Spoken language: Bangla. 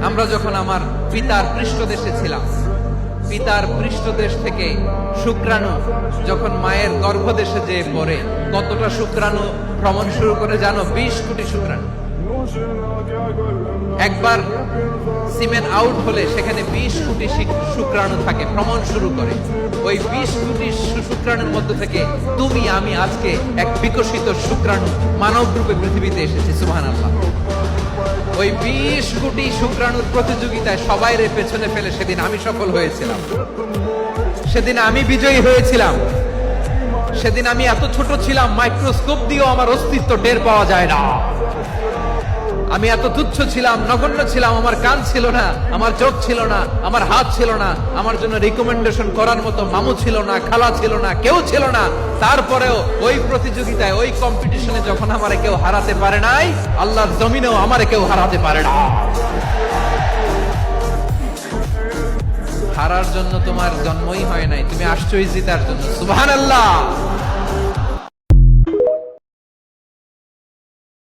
আমরা যখন আমার পিতার পৃষ্ঠদেশে ছিলাম, পিতার পৃষ্ঠদেশ থেকে শুক্রাণু যখন মায়ের গর্ভদেশে যেয়ে পড়ে, কতটা শুক্রাণু ভ্রমণ শুরু করে জানো? 20 কোটি শুক্রাণু। একবার সিমেন আউট হলে সেখানে 20 কোটি শুক্রাণু থাকে, ভ্রমণ শুরু করে। ওই 20 কোটি শুক্রাণুর মধ্যে থেকে তুমি আমি আজকে এক বিকশিত শুক্রাণু মানব রূপে পৃথিবীতে এসেছি। সুবহানাল্লাহ। ওই 20 কোটি শুক্রাণুর প্রতিযোগিতায় সবাই রে পেছনে ফেলে সেদিন আমি সফল হয়েছিলাম, সেদিন আমি বিজয়ী হয়েছিলাম। সেদিন আমি এত ছোট ছিলাম, মাইক্রোস্কোপ দিয়েও আমার অস্তিত্ব টের পাওয়া যায় না। আমি এত তুচ্ছ ছিলাম, নগণ্য ছিলাম। আমার কান ছিল না, আমার চোখ ছিল না, আমার হাত ছিল না, আমার জন্য রিকমেন্ডেশন করার মতো মামু ছিল না, খালা ছিল না, কেউ ছিল না। তারপরেও ওই প্রতিযোগিতায়, ওই কম্পিটিশনে যখন আমারে কেউ হারাতে পারে নাই, আল্লাহর জমিনেও আমারে কেউ হারাতে পারে না। হারার জন্য তোমার জন্মই হয় নাই, তুমি আসছোই জিতার জন্য। সুবহানাল্লাহ।